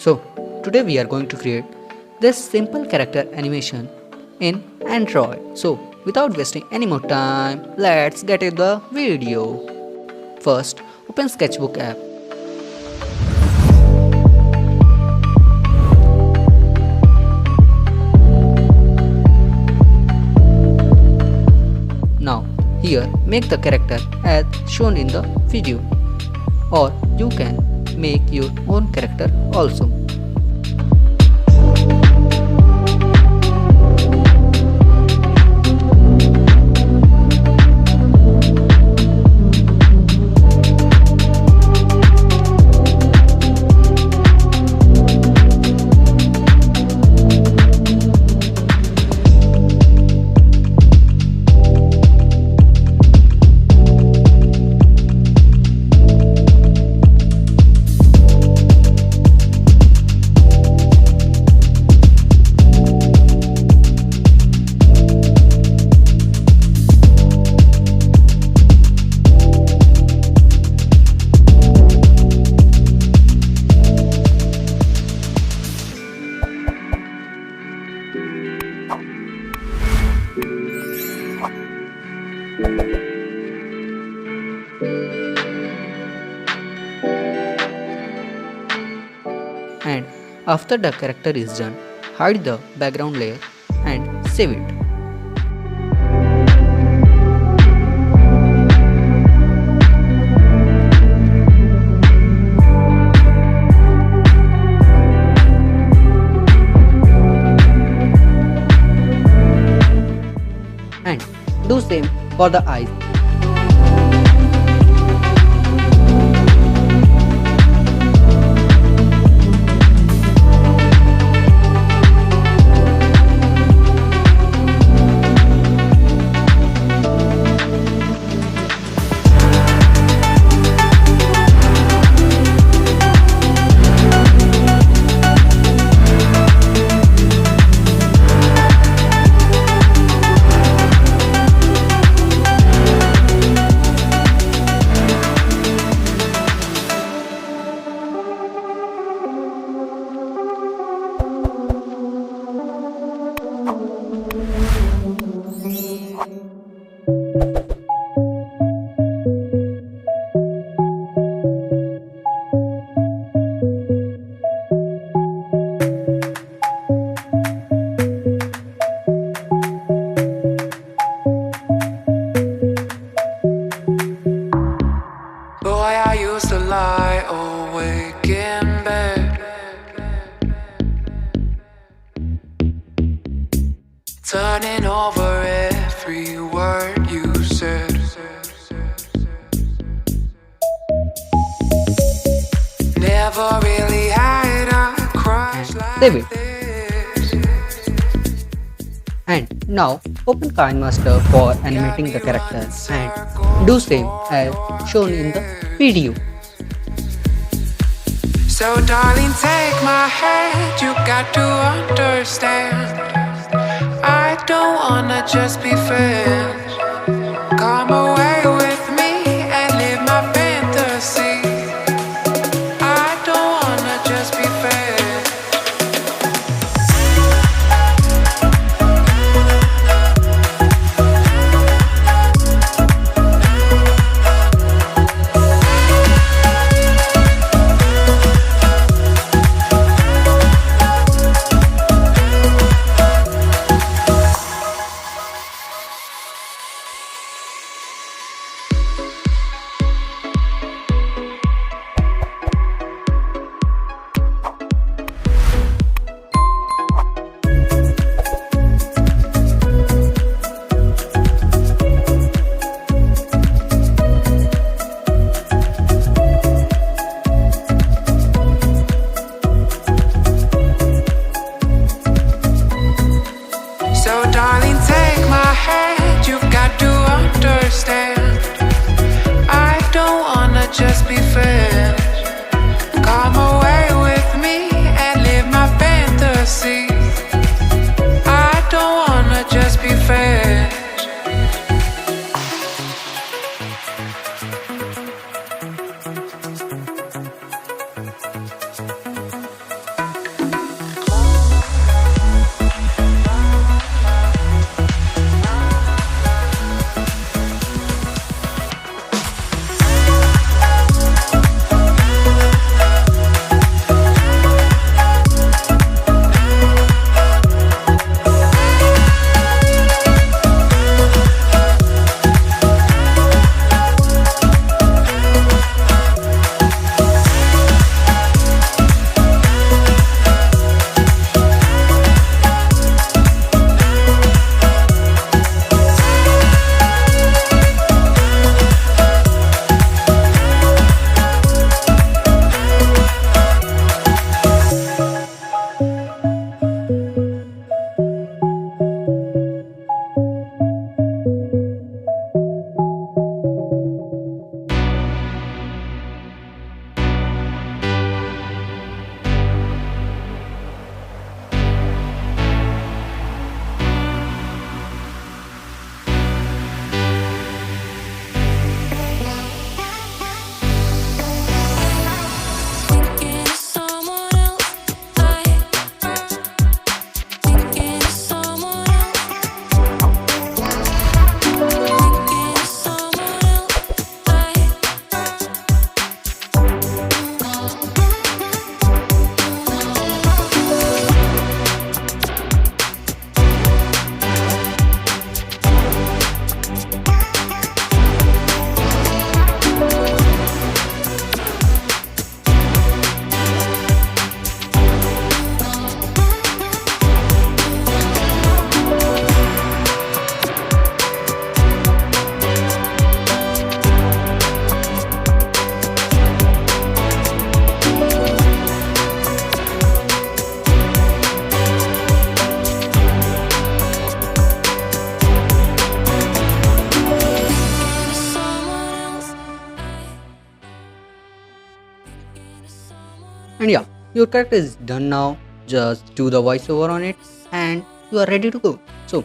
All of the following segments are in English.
So, today we are going to create this simple character animation in Android. So, without wasting any more time, let's get into the video. First, open Sketchbook app. Now, here make the character as shown in the video, or you can make your own character also. And after the character is done, hide the background layer and save it. And do same for the eyes. Boy, I used to lie awake in bed, turning over every word you said. Never really had a crush like Save it. this. And now open KineMaster for animating the character and do same as shown in the video. So darling, take my hand, you got to understand, I don't wanna just be friends. Come away with me and live my fantasy, I don't wanna just be friends. So darling, take my hand, you got to understand, I don't wanna just be friends. Come away with me and live my fantasy, I don't wanna just be friends. And yeah, your character is done now. Just do the voiceover on it and you are ready to go. So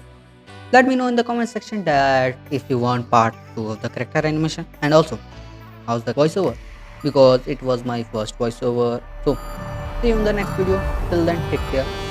let me know in the comment section that if you want part 2 of the character animation, and also how's the voiceover, because it was my first voiceover. So see you in the next video. Till then, take care.